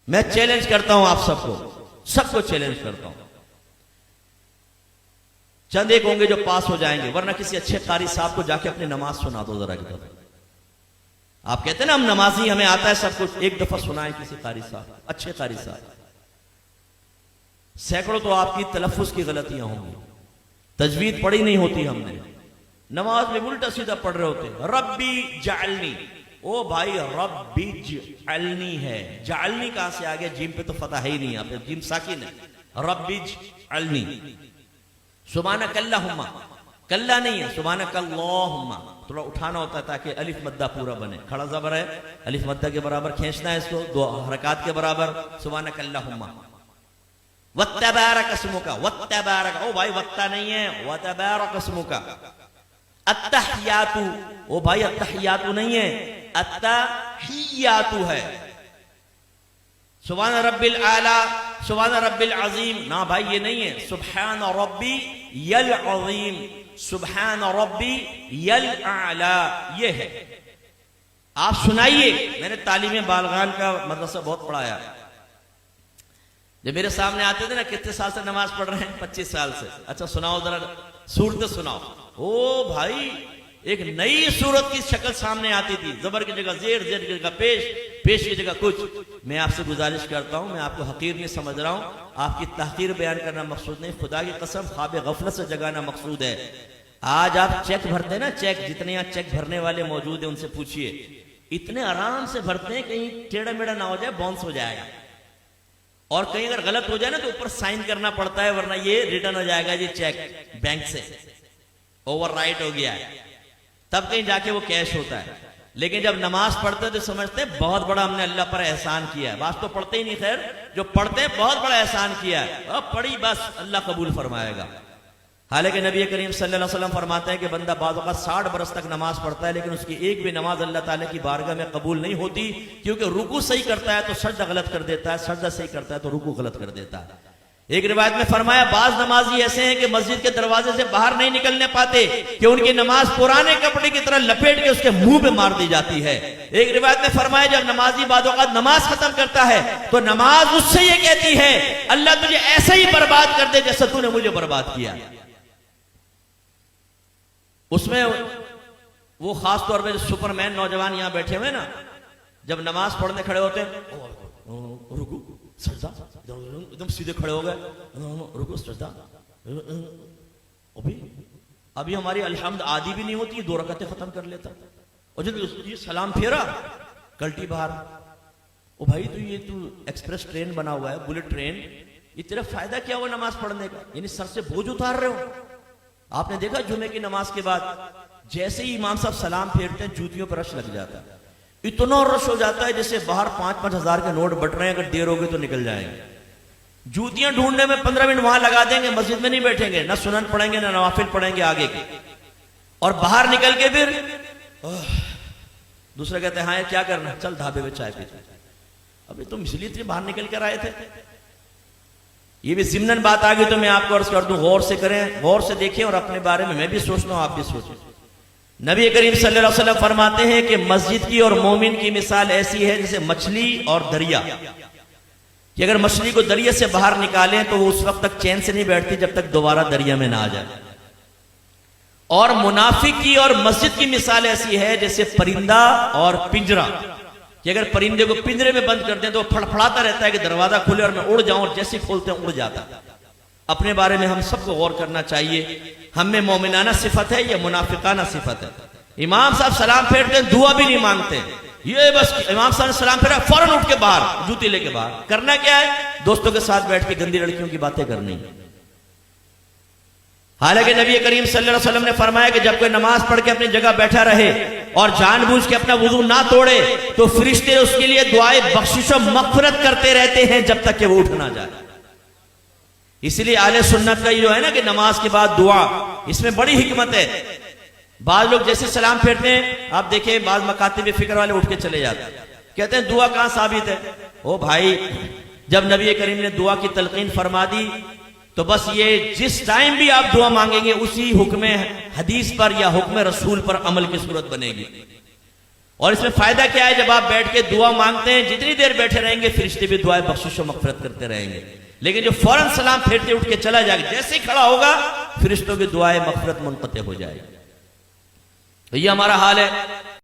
मैं चैलेंज करता हूं आप सबको चैलेंज करता हूं। चंद एक होंगे जो पास हो जाएंगे, वरना किसी अच्छे कारी साहब को जाके अपनी नमाज सुना दो जरा की तरफ। आप कहते हैं ना हम नमाजी, हमें आता है सब कुछ, एक दफा सुनाए किसी कारी साहब, अच्छे कारी साहब। सैकड़ों तो आपकी तलफ्फुज की गलतियां होंगी, तजवीद पढ़ी नहीं होती हमने, नमाज में उल्टा सीधा पढ़ रहे होते। रब्बी जालनी, ओ भाई रब्बी जालनी है, जालनी कहां से आ गया? जिम पे तो फतह है ही नहीं, यहाँ पे जिम साकिन है। रब्बी जालनी, सुब्हानक अल्लाहुम्मा, कल्ला नहीं है, सुब्हानक अल्लाहुम्मा, थोड़ा उठाना होता है ताकि अलिफ मद्दा पूरा बने। खड़ा ज़बर है, अलिफ मद्दा के बराबर खींचना है इसको, दो हरकत के बराबर। सुब्हानक अल्लाहुम्मा वत्तबारक अस्मुका, वत्तबारक, ओ भाई वत्ता नहीं है, वत्तबारक अस्मुका। अत्तहियातु, ओ भाई अत्तहियातु नहीं है, अत्तहियातु है। सुभान रब्बिल आला, सुभान रब्बिल अजीम, ना भाई ये नहीं है, सुभान रब्बी यल अजीम, सुभान रब्बी यल आला, ये है। आप सुनाइए। मैंने तालीम बालगान का मदरसा बहुत पढ़ाया। जब मेरे सामने आते थे ना, कितने साल से नमाज पढ़ रहे हैं? 25 साल से। अच्छा सुनाओ जरा, सूरत सुनाओ। ओ भाई एक नई सूरत की शक्ल सामने आती थी, जबर की जगह जेर, जेर की जगह पेश, पेश की जगह कुछ। मैं आपसे गुजारिश करता हूं, मैं आपको हकीर नहीं समझ रहा हूं, आपकी तहकीर बयान करना मकसूद नहीं, खुदा की कसम ख्वाब गफलत से जगाना मकसूद है। आज आप चेक भरते हैं ना, चेक, जितने यहाँ चेक भरने वाले मौजूद है उनसे पूछिए, इतने आराम से भरते हैं, कहीं टेढ़ा मेढ़ा ना हो जाए, बाउंस हो जाएगा। और कहीं अगर गलत हो जाए ना तो ऊपर साइन करना पड़ता है, वरना ये रिटर्न हो जाएगा ये चेक बैंक से, ओवरराइट हो गया है, तब कहीं जाके वो कैश होता है। लेकिन जब नमाज पढ़ते तो समझते हैं बहुत बड़ा हमने अल्लाह पर एहसान किया है। बात तो पढ़ते ही नहीं, खैर जो पढ़ते हैं बहुत बड़ा एहसान किया है, अब पढ़ी बस अल्लाह कबूल फरमाएगा। हालांकि नबी करीम सल्लल्लाहु अलैहि वसल्लम फरमाते हैं कि बंदा बाज़ औक़ात 60 बरस तक नमाज पढ़ता है, लेकिन उसकी एक भी नमाज अल्लाह ताला की बारगाह में कबूल नहीं होती, क्योंकि रुकू सही करता है तो सजदा गलत कर देता है, सजदा सही करता है तो रुकू गलत कर देता है। एक रिवायत में फरमाया, बाज नमाजी ऐसे हैं कि मस्जिद के दरवाजे से बाहर नहीं निकलने पाते कि उनकी नमाज पुराने कपड़े की तरह लपेट के उसके मुंह पे मार दी जाती है। एक रिवायत में फरमाया, जब नमाजी बाज़ औक़ात नमाज खत्म करता है तो नमाज उससे ये कहती है, अल्लाह तुझे ऐसे ही बर्बाद कर दे जैसे तूने मुझे बर्बाद किया। उसमें वो खास तौर पे सुपरमैन नौजवान यहां बैठे हुए ना, जब नमाज पढ़ने खड़े होते हैं, रुकू सजदा, एकदम सीधे खड़े हो गए, रुकू सजदा, अभी हमारी अल्हम्द आदि भी नहीं होती, 2 रकातें खत्म कर लेता। और जब ये सलाम फेरा, कल्टी बाहर, ओ भाई तू एक्सप्रेस ट्रेन बना हुआ है, बुलेट ट्रेन, ये तेरा फायदा क्या हुआ नमाज पढ़ने का? यानी सर से बोझ उतार रहे हो। आपने देखा जुमे की नमाज के बाद जैसे ही इमाम साहब सलाम फेरते हैं, जूतियों पर रश लग जाता है, इतना रश हो जाता है जैसे बाहर 5-5 हजार के नोट बट रहे हैं, अगर देर होगी तो निकल जाएंगे। जूतियां ढूंढने में 15 मिनट वहां लगा देंगे, मस्जिद में नहीं बैठेंगे, ना सुनन पढ़ेंगे ना नवाफिल पढ़ेंगे आगे के, और बाहर निकल के फिर दूसरा कहते हैं, हाँ क्या करना, चल ढाबे में चाय पीते। अभी तुम इसलिए बाहर निकल कर आए थे। ये भी ज़िम्नन बात आ गई तो मैं आपको अर्ज कर दूं, गौर से करें, गौर से देखें, और अपने बारे में मैं भी सोचता हूं, आप भी सोचें। नबी करीम सल्लल्लाहु अलैहि वसल्लम फरमाते हैं कि मस्जिद की और मोमिन की मिसाल ऐसी है जैसे मछली और दरिया, कि अगर मछली को दरिया से बाहर निकालें तो वो उस वक्त तक चैन से नहीं बैठती जब तक दोबारा दरिया में ना आ जाए। और मुनाफिक की और मस्जिद की मिसाल ऐसी है जैसे परिंदा और पिंजरा, कि अगर परिंदे को पिंजरे में बंद कर दें तो फड़फड़ाता रहता है कि दरवाजा खुले और मैं उड़ जाऊं, और जैसे खोलते हैं उड़ जाता है। अपने बारे में हम सबको गौर करना चाहिए, हम में मोमिनाना सिफत है या मुनाफिकाना सिफत है। इमाम साहब सलाम फेरते हैं, दुआ भी नहीं मांगते, ये बस इमाम साहब ने सलाम फेरा, फौरन उठ के बाहर, जूती लेके बाहर। करना क्या है? दोस्तों के साथ बैठ के गंदी लड़कियों की बातें करनी। हालांकि नबी करीम सल्लल्लाहु अलैहि वसल्लम ने फरमाया कि जब कोई नमाज पढ़ के अपनी जगह बैठा रहे और जानबूझ के अपना वुजू ना तोड़े तो फरिश्ते उसके लिए दुआए बख्शिश और मग़फ़िरत करते रहते हैं जब तक कि वो उठ ना जाए। इसलिए आले सुन्नत का जो है ना कि नमाज के बाद दुआ, इसमें बड़ी हिकमत है। बाज लोग जैसे सलाम फेरते हैं, आप देखें बाज मकातिब फिक्र वाले उठ के चले जाते हैं, कहते हैं दुआ कहां साबित है? ओ भाई, जब नबी करीम ने दुआ की तलकीन फरमा दी तो बस ये जिस टाइम भी आप दुआ मांगेंगे उसी हुक्म हदीस पर या हुक्म रसूल पर अमल की सूरत बनेगी। और इसमें फायदा क्या है, जब आप बैठ के दुआ मांगते हैं, जितनी देर बैठे रहेंगे फरिश्ते भी दुआएं बख्शिश और मगफिरत करते रहेंगे। लेकिन जो फौरन सलाम फेरते उठ के चला जाएगा, जैसे ही खड़ा होगा फरिश्तों की दुआएं मगफिरत मुनक़ते हो जाएगी। तो ये हमारा हाल है।